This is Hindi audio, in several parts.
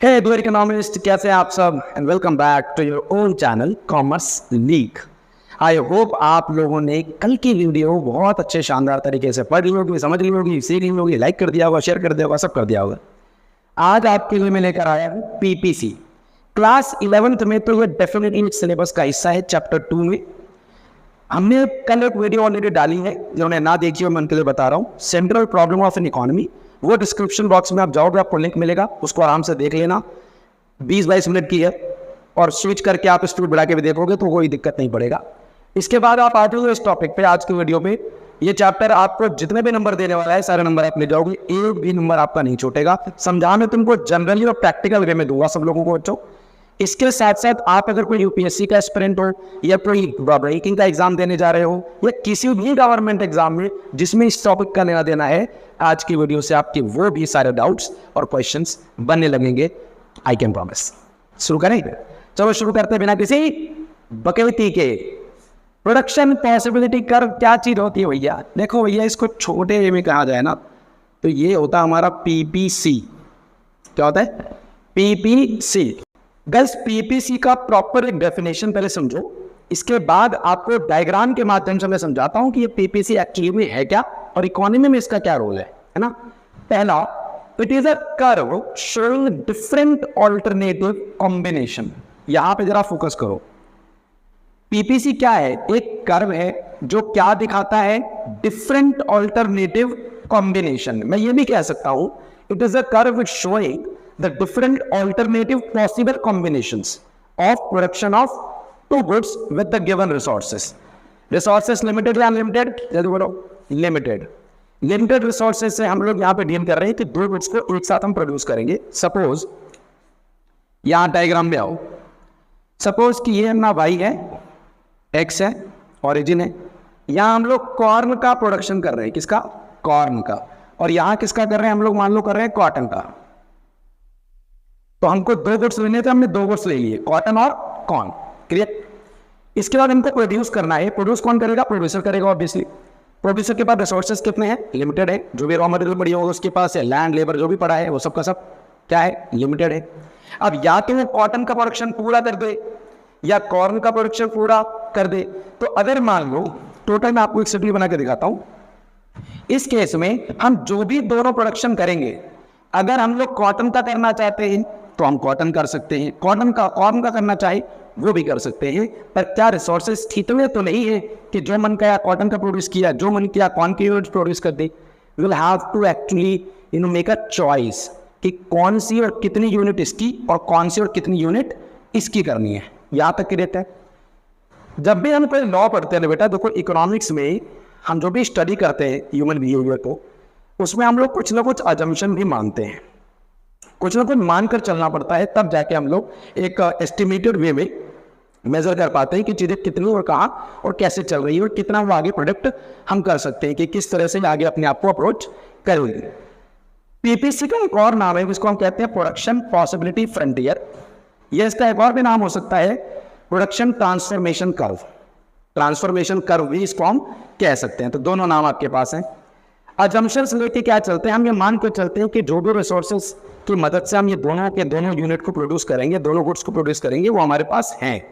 हे डियर इकोनॉमिस्ट, कैसे हैं आप सब and welcome back to your own channel commerce league. I hope आप लोगों ने कल की वीडियो बहुत अच्छे शानदार तरीके से पढ़ ली होगी, समझ ली होगी, सीख ली होगी, लाइक कर दिया होगा, शेयर कर दिया होगा, सब कर दिया होगा। आज आपके लिए मैं लेकर आया हूँ पीपीसी। क्लास 11th में तो ये डेफिनेटली सिलेबस का हिस्सा है। चैप्टर 2 में हमने कल एक वीडियो ऑलरेडी डाली है, जिन्होंने ना देखी हो मैं उनके लिए बता रहा हूँ, central problem of an economy. वो डिस्क्रिप्शन बॉक्स में आप जाओगे, आपको लिंक मिलेगा, उसको आराम से देख लेना। 20-22 मिनट की है और स्विच करके आप स्पीड बढ़ा के भी देखोगे तो कोई दिक्कत नहीं पड़ेगा। इसके बाद आप आते हो इस टॉपिक पे, आज की वीडियो पे। ये चैप्टर आपको जितने भी नंबर देने वाला है सारे नंबर आप ले जाओगे, एक भी नंबर आपका नहीं छूटेगा। समझाने तुमको जनरली और प्रैक्टिकल वे में दूंगा सब लोगों को बच्चों। इसके साथ साथ आप अगर कोई यूपीएससी का एस्पिरेंट हो या कोई बैंकिंग का एग्जाम देने जा रहे हो या किसी भी गवर्नमेंट एग्जाम में जिसमें इस टॉपिक का लेना देना है, आज की वीडियो से आपके वो भी सारे डाउट्स और क्वेश्चंस बनने लगेंगे। I can promise. शुरू करें? चलो शुरू करते हैं बिना किसी बकैती के। प्रोडक्शन पॉसिबिलिटी कर्व क्या चीज होती है भैया? देखो भैया, इसको छोटे वे में कहा जाए ना तो ये होता है हमारा पीपीसी। क्या होता है? पीपीसी। बस पीपीसी का प्रॉपर एक डेफिनेशन पहले समझो, इसके बाद आपको डायग्राम के माध्यम से मैं समझाता हूं कि ये पीपीसी एक्चुअली में है क्या और इकोनॉमी में इसका क्या रोल है ना। पहला, it is a curve showing different alternative combination. यहां पे जरा फोकस करो। पीपीसी क्या है? एक कर्व है जो क्या दिखाता है? Different alternative combination. मैं ये भी कह सकता हूं, it is a curve showing the different alternative possible combinations of production of two goods with the given resources. Resources limited या unlimited? जल्दी बोलो। Limited. Limited resources से हम लोग यहाँ पे डील कर रहे हैं कि दो गुड्स को एक साथ हम प्रोड्यूस करेंगे। सपोज यहाँ डायग्राम में आओ, सपोज कि ये अपना y है, x है, ऑरिजिन है। यहाँ हम लोग कॉर्न का प्रोडक्शन कर रहे हैं। किसका? कॉर्न का। और यहाँ किसका कर रहे हैं हम लोग? मान लो कर रहे हैं कॉटन का। तो हमको दो गुड्स लेने थे, हमने दो गुड्स ले लिए, कॉटन और कॉर्न। क्लियर? इसके बाद हमको प्रोड्यूस करना है। प्रोड्यूस कौन करेगा? प्रोड्यूसर करेगा ऑब्वियसली। प्रोड्यूसर के पास रिसोर्सेज कितने हैं? लिमिटेड है। जो भी रॉ मटेरियल पड़ी होगा उसके पास है, लैंड लेबर जो भी पड़ा है वो सब का सब क्या है? लिमिटेड है। अब या तो वो कॉटन का प्रोडक्शन पूरा कर दे या कॉर्न का प्रोडक्शन पूरा कर दे। तो अगर मान लो, टोटल मैं आपको एक शेड्यूल बना के दिखाता हूं। इस केस में हम जो भी दोनों प्रोडक्शन करेंगे, अगर हम लोग कॉटन का करना चाहते हैं तो हम कॉटन कर सकते हैं, कॉटन का कॉर्न का करना चाहे वो भी कर सकते हैं। पर क्या रिसोर्सेज इतने तो नहीं है कि जो मन किया कॉटन का प्रोड्यूस किया, जो मन किया कॉर्न की यूनिट प्रोड्यूस कर दे। We will have to actually make a choice कि कौन सी और कितनी यूनिट इसकी और कौन सी और कितनी यूनिट इसकी करनी है। यहाँ तक क्लियर है? जब भी हम कोई लॉ पढ़ते हैं बेटा, देखो इकोनॉमिक्स में हम जो भी स्टडी करते हैं ह्यूमन बिहेवियर को, उसमें हम लोग कुछ ना कुछ अजम्पशन भी मानते हैं, कुछ ना कुछ मानकर चलना पड़ता है, तब जाके हम लोग एक एस्टिमेटेड वे में मेजर कर पाते हैं कि चीजें कितनी और कहाँ और कैसे चल रही है और कितना वो आगे प्रोडक्ट हम कर सकते हैं, कि किस तरह से आगे अपने आप को अप्रोच करेंगे। पीपीसी का एक और नाम है, जिसको हम कहते हैं प्रोडक्शन पॉसिबिलिटी फ्रंटियर। यह इसका एक और भी नाम हो सकता है production transformation curve. Transformation curve भी इसको हम कह सकते हैं। तो दोनों नाम आपके पास हैं। अजम्पशंस लेके क्या चलते हैं? हम ये मान कर चलते हैं कि जो भी रिसोर्सेज की मदद से हम ये दोनों के दोनों यूनिट को प्रोड्यूस करेंगे, दोनों गुड्स को प्रोड्यूस करेंगे, वो हमारे पास हैं,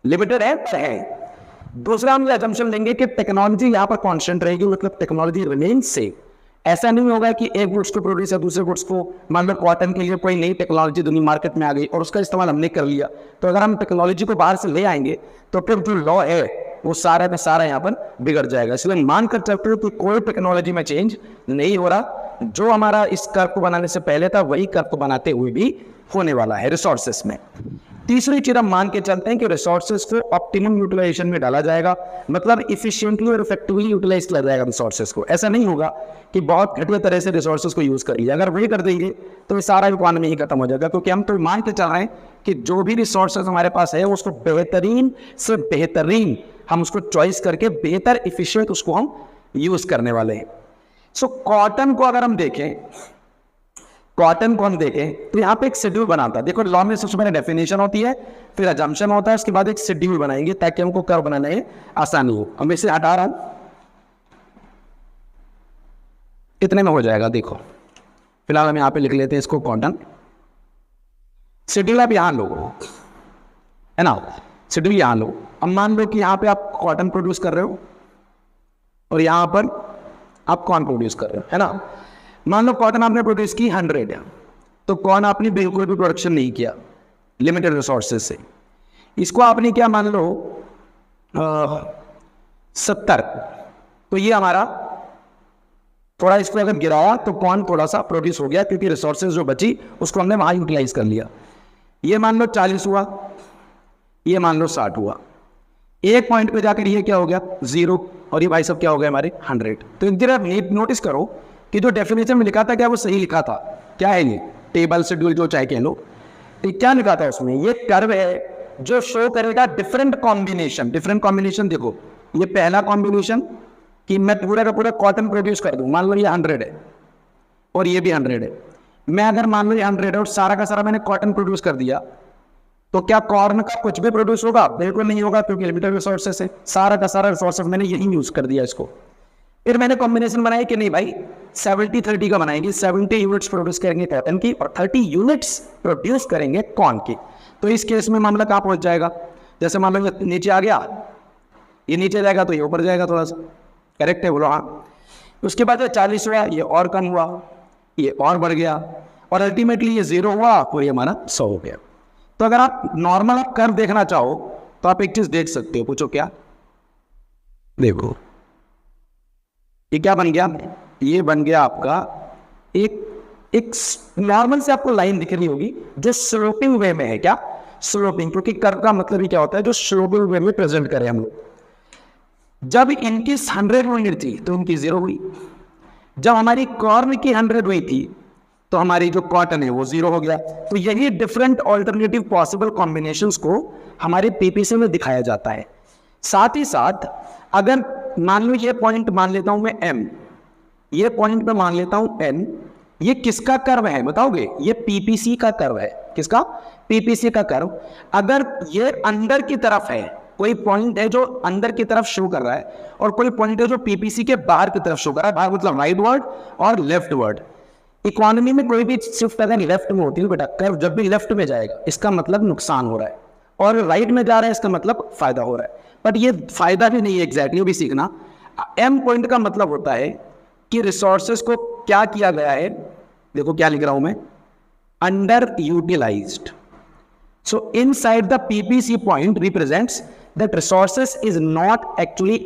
लिमिटेड है। दूसरा हम ये अजम्पशन लेंगे कि टेक्नोलॉजी यहाँ पर कांस्टेंट रहेगी, मतलब टेक्नोलॉजी रिमेन सेम। ऐसा नहीं होगा कि एक गुड्स को प्रोड्यूस या दूसरे गुड्स को, मान लो कॉटन के लिए कोई नई टेक्नोलॉजी दुनिया मार्केट में आ गई और उसका इस्तेमाल हमने कर लिया, तो अगर हम टेक्नोलॉजी को बाहर से ले आएंगे तो फिर जो लॉ है वो सारा में सारा यहाँ पर बिगड़ जाएगा। इसलिए मानकर चलते हो कि कोई टेक्नोलॉजी में चेंज नहीं हो रहा, जो हमारा इस कर्व को बनाने से पहले था वही कर्व को बनाते हुए भी होने वाला है रिसोर्सेस में। तीसरी चीज हम मान के चलते हैं कि रिसोर्सेस को ऑप्टिमम यूटिलाइजेशन में डाला जाएगा, मतलब इफिशिएंटली और इफेक्टिवली यूटिलाइज किया जाएगा रिसोर्सेस को। ऐसा नहीं होगा कि बहुत घटिया तरह से रिसोर्सेस को यूज कर लिया। अगर वही कर देंगे तो ये सारा इकोनॉमी ही खत्म हो जाएगा, क्योंकि हम तो मान के चल रहे हैं कि जो भी रिसोर्सेस हमारे पास है उसको बेहतरीन से बेहतरीन हम उसको चॉइस करके बेहतर इफिशिएंट उसको हम यूज करने वाले हैं। सो कॉटन को अगर हम देखें, कॉटन को हम देखें तो यहाँ पे एक शेड्यूल बनाता है। देखो लॉ में सबसे पहले डेफिनेशन होती है, फिर अजम्पशन होता है, उसके बाद एक शेड्यूल बनाएंगे ताकि हमको कर्व बनाने में आसानी हो। हम इसे हटा रहा हूं, इतने में हो जाएगा। देखो फिलहाल हम यहाँ पे लिख लेते हैं इसको कॉटन। शेड्यूल आप यहाँ लो, है ना, शेड्यूल यहाँ लो। अब मान लो कि यहाँ पे आप कॉटन प्रोड्यूस कर रहे हो और यहाँ पर आप कॉर्न प्रोड्यूस कर रहे हो, है ना। मान लो कॉटन आपने प्रोड्यूस की 100 है, तो कॉर्न आपने बिल्कुल भी प्रोडक्शन नहीं किया लिमिटेड रिसोर्सेज से। इसको आपने क्या मान लो 70, तो ये हमारा थोड़ा इसको अगर गिराया तो कॉर्न थोड़ा सा प्रोड्यूस हो गया, क्योंकि रिसोर्सेज जो बची उसको हमने वहाँ यूटिलाइज कर लिया। ये मान लो 40 हुआ, ये मान लो 60 हुआ। एक पॉइंट पे जाकर ये क्या हो गया 0, और ये भाई सब क्या हो गया हमारे 100। तो एक जरा नोटिस करो कि जो डेफिनेशन में लिखा था क्या वो सही लिखा था। क्या है ये टेबल शेड्यूल जो चाहे कह लो, तो क्या लिखा था उसमें, ये कर्व है जो शो करेगा डिफरेंट कॉम्बिनेशन। डिफरेंट कॉम्बिनेशन देखो, ये पहला कॉम्बिनेशन कि मैं पूरा का पूरा कॉटन प्रोड्यूस कर दूं, मान लो ये 100 है और ये भी 100 है। मैं अगर मान लो ये 100 है और सारा का सारा मैंने कॉटन प्रोड्यूस कर दिया, तो क्या कॉर्न का कुछ भी प्रोड्यूस होगा? बिल्कुल नहीं होगा, क्योंकि लिमिटेड रिसोर्सेस है। सारा का सारा रिसोर्सेस मैंने यही यूज कर दिया इसको। फिर मैंने कॉम्बिनेशन बनाई कि नहीं भाई 70-30 का बनाएंगे, 70 यूनिट्स प्रोड्यूस करेंगे कॉटन की और 30 यूनिट्स प्रोड्यूस करेंगे कॉर्न की। तो इस केस में मामला कहाँ पहुंच जाएगा, जैसे मान लो नीचे आ गया, ये नीचे जाएगा तो ये ऊपर जाएगा थोड़ा सा, करेक्ट है बोलो हाँ। उसके बाद 40 हुआ, ये और कम हुआ, ये और बढ़ गया, और अल्टीमेटली ये 0 हुआ और ये हमारा 100 हो गया। तो अगर आप नॉर्मल आप कर्व देखना चाहो तो आप एक चीज देख सकते हो, पूछो क्या, देखो ये क्या बन गया, ये बन गया आपका एक नॉर्मल से आपको लाइन दिख रही होगी जो स्लोपिंग वे में है। क्या स्लोपिंग, क्योंकि कर्व का मतलब ही क्या होता है, जो स्लोपिंग वे में प्रेजेंट करें हम लोग। जब इनकी 100 हुई थी तो इनकी 0 हुई, जब हमारी कॉर्न की 100 हुई थी तो हमारी जो कॉटन है वो 0 हो गया। तो यही डिफरेंट ऑल्टरनेटिव पॉसिबल कॉम्बिनेशंस को हमारे पीपीसी में दिखाया जाता है। साथ ही साथ अगर मान लो ये पॉइंट मान लेता हूं मैं M, ये पॉइंट में मान लेता हूं N, ये किसका कर्व है बताओगे? ये पीपीसी का कर्व है। किसका? पीपीसी का कर्व। अगर ये अंदर की तरफ है, कोई पॉइंट है जो अंदर की तरफ शो कर रहा है और कोई पॉइंट है जो पीपीसी के बाहर की तरफ शो कर रहा है, बाहर मतलब राइट वर्ड और लेफ्ट वर्ड। इकोनॉमी में कोई भी शिफ्ट अगर लेफ्ट में होती है बेटा, कर्व जब भी लेफ्ट में जाएगा इसका मतलब नुकसान हो रहा है, और राइट में जा रहा है इसका मतलब फायदा हो रहा है। बट ये फायदा भी नहीं है एग्जैक्टली, भी सीखना। एम पॉइंट का मतलब होता है कि रिसोर्सेस को क्या किया गया है, देखो क्या लिख रहा हूं मैं, under utilized. So inside the PPC point represents that resources is not actually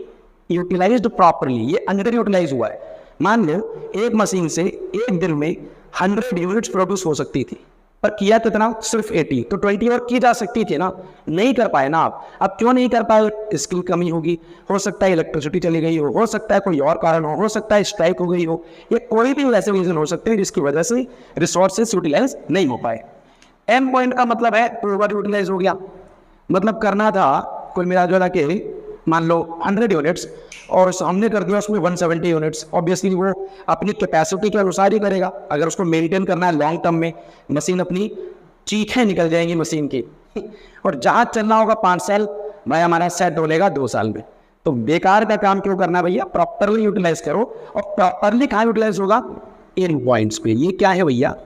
utilized properly, ये अंडर यूटिलाइज हुआ है। मान लो एक मशीन से एक दिन में 100 यूनिट्स प्रोड्यूस हो सकती थी, पर किया कितना? सिर्फ 80। तो 20 और की जा सकती थी ना, नहीं कर पाए ना आप। अब क्यों नहीं कर पाए? स्किल कमी होगी, हो सकता है इलेक्ट्रिसिटी चली गई हो सकता है कोई और कारण हो सकता है स्ट्राइक हो गई हो, ये कोई भी वैसे रीजन हो सकते हैं जिसकी वजह से रिसोर्सेस यूटिलाइज नहीं हो पाए। एम पॉइंट का मतलब है ओवर यूटिलाइज हो गया, मतलब करना था कुल मिला जुला के मान लो 100 यूनिट्स और हमने कर दिया उसमें 170 यूनिट्स। ऑब्वियसली वो अपनी कैपेसिटी के अनुसार ही करेगा। अगर उसको मेंटेन करना है लॉन्ग टर्म में, मशीन अपनी चीखें निकल जाएंगी मशीन की और जहाँ चलना होगा 5 साल, भाई हमारा सेट डोलेगा 2 साल में। तो बेकार का काम क्यों करना भैया, प्रॉपरली यूटिलाइज करो। और प्रॉपरली कहाँ यूटिलाइज होगा? इन पॉइंट्स पे। ये क्या है भैया?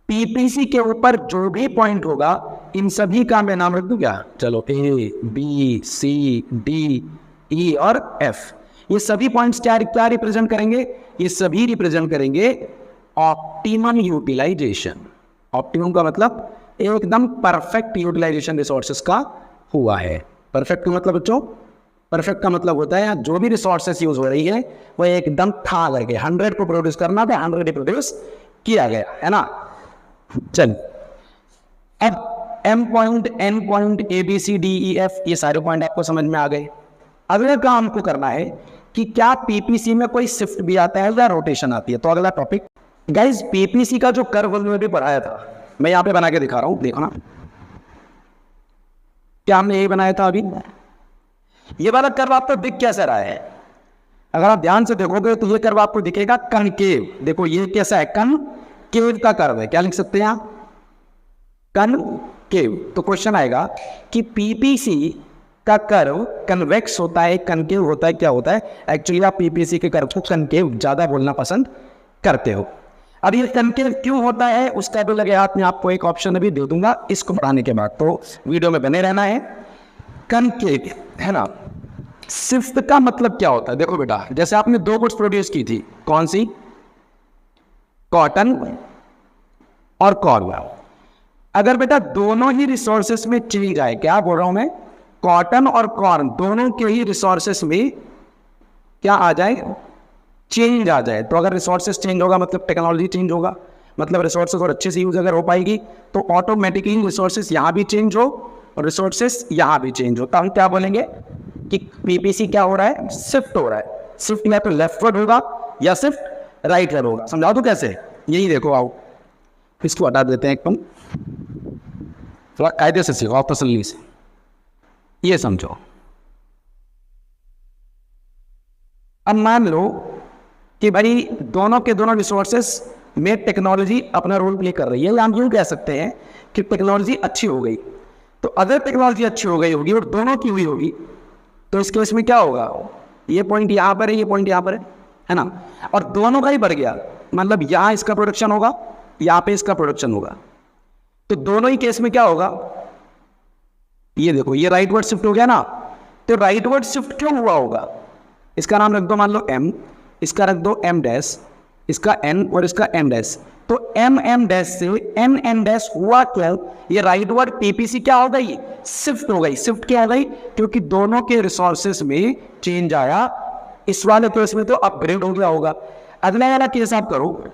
पीपीसी के ऊपर जो भी पॉइंट होगा इन सभी का मैं नाम रख दूं क्या? चलो ए बी सी डी ई और एफ, ये सभी पॉइंट्स क्या रिप्रेजेंट करेंगे? ये सभी रिप्रेजेंट करेंगे ऑप्टिमम यूटिलाइजेशन। ऑप्टिमम का मतलब एकदम परफेक्ट यूटिलाइजेशन रिसोर्सेस का हुआ है। परफेक्ट का मतलब बच्चों, परफेक्ट का मतलब होता है जो भी रिसोर्सेस यूज हो रही है वो एकदम ठा करके 100 को प्रोड्यूस करना था, 100 प्रोड्यूस किया गया, है ना। चल अब M point, N point, A B C D E F, ये सारे पॉइंट आपको समझ में आ गए। अगला काम आपको करना है कि क्या पीपीसी में कोई शिफ्ट भी आता है या रोटेशन आती है। तो अगला टॉपिक गाइस, पीपीसी का जो कर्व हमने भी पढ़ाया था, मैं यहाँ पे बना के दिखा रहा हूँ, देखो ना क्या हमने यही बनाया था अभी। ये वाला कर्व आपको दिख कैसा रहा है? अगर आप ध्यान से देखोगे तो ये कर्व आपको दिखेगा कनकेव। देखो ये कैसा है? कनकेव का कर्व है। क्या लिख सकते हैं आप? कनकेव। तो क्वेश्चन आएगा कि पीपीसी का कर्व कन्वेक्स होता है, कनकेव होता है, क्या होता है? एक्चुअली आप पीपीसी के कर्व को कनकेव ज्यादा बोलना पसंद करते हो। अब ये कनकेव क्यों होता है उसका भी लगे हाथ में आपको एक ऑप्शन अभी दे दूंगा इसको पढ़ाने के बाद, तो वीडियो में बने रहना है। कनकेव है ना, शिफ्ट का मतलब क्या होता है? देखो बेटा, जैसे आपने 2 गुड्स प्रोड्यूस की थी, कौन सी? कॉटन और कॉर्न। अगर बेटा दोनों ही रिसोर्सेस में चेंज आए, क्या बोल रहा हूं मैं, कॉटन और कॉर्न दोनों के ही रिसोर्सेस में क्या आ जाए, चेंज आ जाए, तो अगर रिसोर्सेस चेंज होगा मतलब टेक्नोलॉजी चेंज होगा, मतलब रिसोर्सेस और अच्छे से यूज अगर हो पाएगी तो ऑटोमेटिकली रिसोर्सेस यहाँ भी चेंज हो और रिसोर्सेस यहाँ भी चेंज हो, तो हम क्या बोलेंगे कि पीपीसी क्या हो रहा है, शिफ्ट हो रहा है। शिफ्ट या तो लेफ्टवर्ड होगा या शिफ्ट राइटवर्ड होगा। समझा दो कैसे, यही देखो, आओ इसको हटा देते हैं एकदम, थोड़ा कायदे से सीखो, तसल्ली से ये समझो। अब मान लो कि भाई दोनों के दोनों रिसोर्सेस में टेक्नोलॉजी अपना रोल प्ले कर रही है, या हम यूँ कह सकते हैं कि टेक्नोलॉजी अच्छी हो गई। तो अगर टेक्नोलॉजी अच्छी हो गई होगी और दोनों की हुई होगी तो इस केस में क्या होगा, ये पॉइंट यहाँ पर है, ये पॉइंट यहाँ पर है ना, और दोनों का ही बढ़ गया, मतलब यहाँ इसका प्रोडक्शन होगा, यहाँ पे इसका प्रोडक्शन होगा, तो दोनों ही केस में क्या होगा, ये देखो ये राइटवर्ड शिफ्ट हो गया ना। तो राइटवर्ड शिफ्ट क्यों हुआ होगा, इसका नाम रख दो मान लो m, इसका रख दो m डैश, इसका n और इसका m डैश, तो m डैश से n डैश हुआ क्या, ये राइटवर्ड पीपीसी क्या हो गई, शिफ्ट हो गई। शिफ्ट क्या हो गई, क्योंकि दोनों के रिसोर्सेस में चेंज आया, इस वाले केस में तो अपग्रेड हो गया होगा। अगला वाला केस आप करो,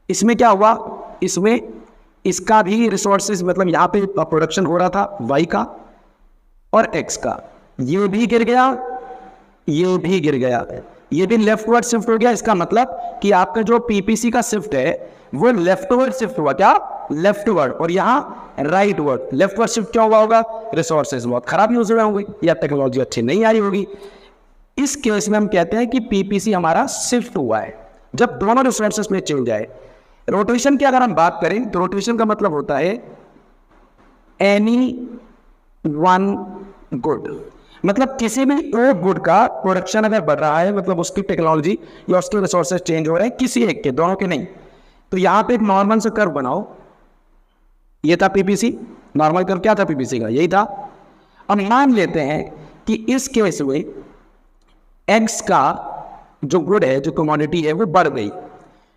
इसमें क्या हुआ, इसमें इसका भी रिसोर्सेज मतलब यहाँ पे प्रोडक्शन हो रहा था y का और x का, ये भी गिर गया, ये भी गिर गया, ये भी लेफ्टवर्ड शिफ्ट हो गया। इसका मतलब कि आपका जो पीपीसी का शिफ्ट है वो लेफ्टवर्ड शिफ्ट हुआ, क्या लेफ्टवर्ड, और यहाँ राइटवर्ड। लेफ्टवर्ड शिफ्ट क्या हुआ होगा, रिसोर्सेज बहुत खराब यूज हुए होंगे या टेक्नोलॉजी अच्छी नहीं आई होगी। इस केस में हम कहते हैं कि पीपीसी हमारा शिफ्ट हुआ है जब दोनों रिसोर्सेज में चेंज आए। रोटेशन की अगर हम बात करें तो रोटेशन का मतलब होता है एनी वन गुड, मतलब किसी भी एक गुड का प्रोडक्शन अगर बढ़ रहा है, मतलब उसकी टेक्नोलॉजी या उसके रिसोर्सेज चेंज हो रहे हैं, किसी एक के, दोनों के नहीं। तो यहाँ पे एक नॉर्मल से कर्व बनाओ, ये था पीपीसी, नॉर्मल कर्व क्या था पीपीसी का, यही था। अब मान लेते हैं कि इस केस में एक्स का जो गुड है, जो कमोडिटी है वो बढ़ गई,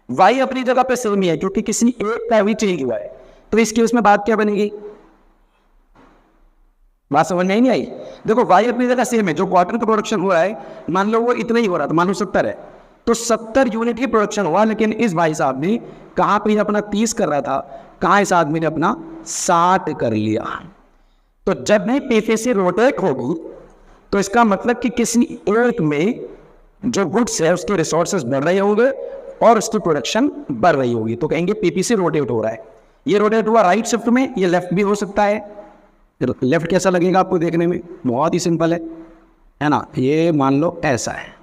वाई अपनी जगह पे सेम ही है क्योंकि किसी एक का भी चेंज हुआ है, तो इस केस में बात क्या बनेगी, बात समझ में नहीं आई। देखो वाई अपनी जगह सेम है, जो कॉटन का प्रोडक्शन हो रहा है मान लो वो इतना ही हो रहा था, मान लो 70 है, तो 70 यूनिट ही प्रोडक्शन हुआ, लेकिन इस भाई साहब ने कहाँ पे अपना 30 कर रहा था, कहाँ इस आदमी ने अपना 60 कर लिया। तो जब नहीं पीपीसी रोटेट होगी तो इसका मतलब कि किसी एक में जो गुड्स है उसके रिसोर्सेज बढ़ रहे होंगे और उसकी प्रोडक्शन बढ़ रही होगी, तो कहेंगे पीपीसी रोटेट हो रहा है। ये रोटेट हुआ राइट शिफ्ट में, ये लेफ्ट भी हो सकता है। लेफ्ट कैसा लगेगा आपको देखने में, बहुत ही सिंपल है ना, ये मान लो ऐसा है।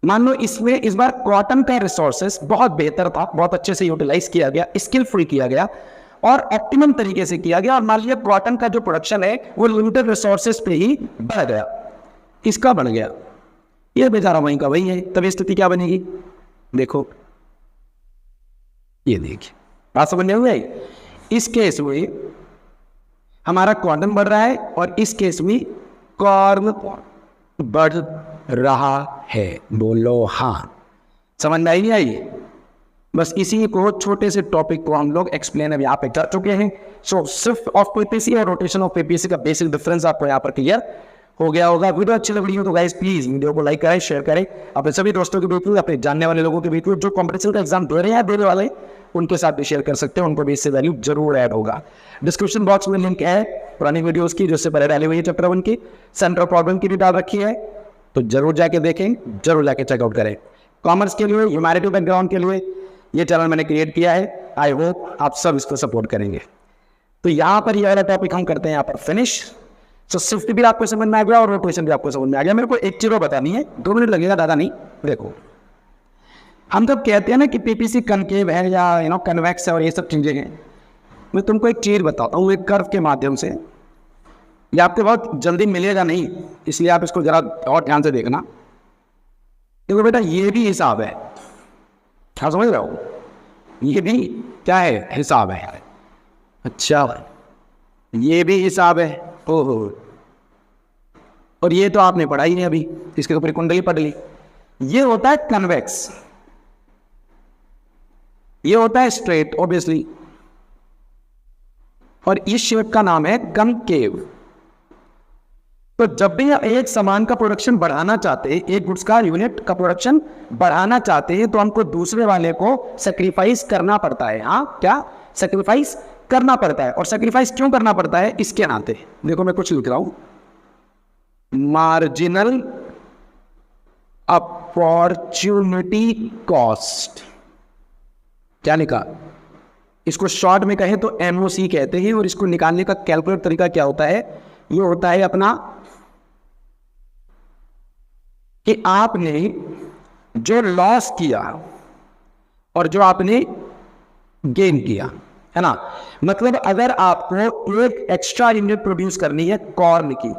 मान लो इसमें इस बार कॉटन का रिसोर्सेस बहुत बेहतर था, बहुत अच्छे से यूटिलाइज किया गया, स्किलफुल किया गया और ऑप्टिमम तरीके से किया गया, और मान लिया कॉटन का जो प्रोडक्शन है वो लिमिटेड रिसोर्सेस पे ही बढ़ गया, इसका बढ़ गया, ये बेचारा वहीं का वही है। तब स्थिति क्या बनेगी, देखो ये देखिए, बात समझ में आई। इस केस में हमारा कॉटन बढ़ रहा है और इस केस में कॉर्न बढ़ रहा है, बोलो हाँ, समझ में आई नहीं आई। बस इसी को छोटे से टॉपिक को हम लोग एक्सप्लेन अब यहाँ पे कर चुके हैं। सो शिफ्ट ऑफ पीपीसी और रोटेशन ऑफ पीपीसी का बेसिक डिफरेंस आपको यहाँ पर क्लियर हो गया होगा। वीडियो अच्छी लग रही हो तो गाइस प्लीज वीडियो को लाइक करें, शेयर करें अपने सभी दोस्तों के बीच में, अपने जानने वाले लोगों के बीच में, जो कॉम्पिटिशन का एग्जाम दे रहे हैं देने वाले उनके साथ भी शेयर कर सकते हैं, उनको भी इससे वैल्यू जरूर ऐड होगा। डिस्क्रिप्शन बॉक्स में लिंक है पुरानी वीडियोस की, जिससे पहले डाली हुई है चैप्टर 1 की, सेंट्रल प्रॉब्लम की भी डाल रखी है, तो जरूर जाके देखें, जरूर जाके चेकआउट करें। कॉमर्स के लिए, ह्यूमैनिटी बैकग्राउंड के लिए ये चैनल मैंने क्रिएट किया है, आई होप आप सब इसको सपोर्ट करेंगे। तो यहाँ पर ये वाला टॉपिक हम करते हैं यहाँ पर फिनिश। तो शिफ्ट भी आपको समझ में आ गया और रोटेशन भी आपको समझ में आ गया। मेरे को एक चीज़ बतानी है, 2 मिनट लगेगा, ज़्यादा नहीं। देखो हम जब कहते हैं ना कि पीपीसी कनकेव है या कन्वेक्स है और ये सब चीज़ें हैं, मैं तुमको एक चीज़ बताता हूँ एक कर्व के माध्यम से, ये आपको बहुत जल्दी मिलेगा नहीं, इसलिए आप इसको ज़रा और ध्यान से देखना। देखो बेटा ये भी हिसाब है, हाँ समझ रहे हो, ये भी क्या है, हिसाब है। अच्छा ये भी हिसाब है, ओहो, और ये तो आपने पढ़ा ही नहीं अभी, इसके ऊपर कुंडली पढ़ ली। ये होता है कन्वेक्स, ये होता है स्ट्रेट ऑब्वियसली, और इस शेप का नाम है कनकेव। तो जब भी आप एक सामान का प्रोडक्शन बढ़ाना चाहते हैं, एक गुड्स का यूनिट का प्रोडक्शन बढ़ाना चाहते हैं, तो हमको दूसरे वाले को सेक्रीफाइस करना पड़ता है। हाँ क्या, सेक्रीफाइस करना पड़ता है। और सेक्रीफाइस क्यों करना पड़ता है, इसके नाते देखो मैं कुछ लिख रहा हूं, मार्जिनल अपॉर्चुनिटी कॉस्ट। क्या लिखा, इसको शॉर्ट में कहें तो एमओसी कहते हैं, और इसको निकालने का कैलकुलेट तरीका क्या होता है, ये होता है अपना कि आपने जो लॉस किया और जो आपने गेन किया, है ना। मतलब अगर आपको एक एक्स्ट्रा यूनिट प्रोड्यूस करनी है कॉर्न की,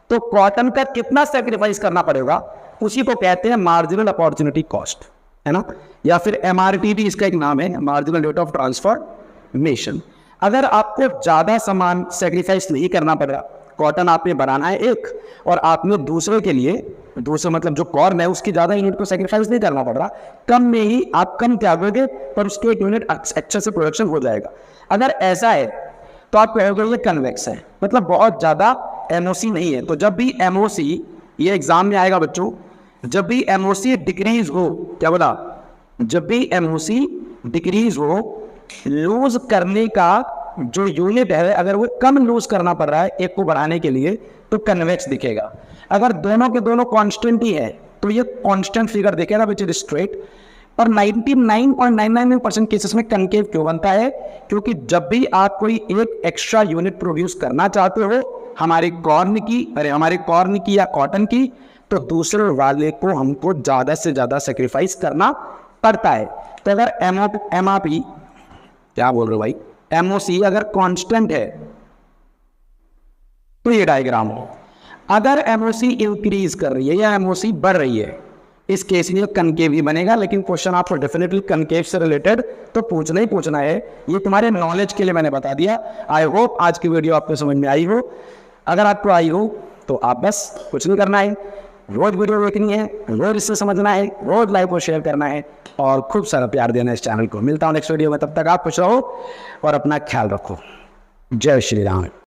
तो कॉटन का कितना सैक्रिफाइस करना पड़ेगा, उसी को कहते हैं मार्जिनल अपॉर्चुनिटी कॉस्ट, है ना, या फिर एमआरटी भी इसका एक नाम है, मार्जिनल रेट ऑफ ट्रांसफॉर्मेशन। अगर आपको ज्यादा सामान सैक्रिफाइस नहीं करना पड़ रहा, कॉटन आपने बनाना है एक, और आपने दूसरे के लिए, दूसरा मतलब जो कॉर्न है उसकी ज्यादा यूनिट को सैक्रिफाइस नहीं करना पड़ रहा, कम में ही आप कम त्यागोगे पर उसके एक यूनिट अच्छे से प्रोडक्शन हो जाएगा। अगर ऐसा है तो आप कहोगे ये कन्वेक्स है, मतलब बहुत ज्यादा एमओसी नहीं है। तो जब भी एमओसी, ये एग्जाम में आएगा बच्चों, जब भी एमओसी डिक्रीज हो, क्या बोला, जब भी एमओसी डिक्रीज हो, लूज करने का जो यूनिट है अगर वो कम लूज करना पड़ रहा है एक को बढ़ाने के लिए, तो कन्वेक्स दिखेगा। अगर दोनों के दोनों कांस्टेंट ही है तो ये कांस्टेंट फिगर दिखेगा विच इज स्ट्रेट। और 99.999% केसेस में कनकेव क्यों बनता है, क्योंकि जब भी आप कोई एक एक्स्ट्रा यूनिट प्रोड्यूस करना चाहते हो हमारे कॉर्न की या कॉटन की, तो दूसरे वाले को हमको ज्यादा से ज्यादा सेक्रीफाइस करना पड़ता है। तो अगर एमआरपी, क्या बोल रहे हो भाई, एमओसी अगर कांस्टेंट है तो ये डायग्राम हो, अगर एमओसी इंक्रीज कर रही है या एमओसी बढ़ रही है, इस केस में कनकेव ही बनेगा। लेकिन क्वेश्चन आपको डेफिनेटली कनकेव से रिलेटेड तो पूछना ही पूछना है, ये तुम्हारे नॉलेज के लिए मैंने बता दिया। आई होप आज की वीडियो आपको समझ में आई हो। अगर आपको आई हो तो आप बस कुछ नहीं करना है, रोज वीडियो देखनी है, रोज इससे समझना है, रोज लाइक और शेयर करना है, और खूब सारा प्यार देना है इस चैनल को। मिलता हूं नेक्स्ट वीडियो में, तब तक आप खुश रहो और अपना ख्याल रखो। जय श्री राम।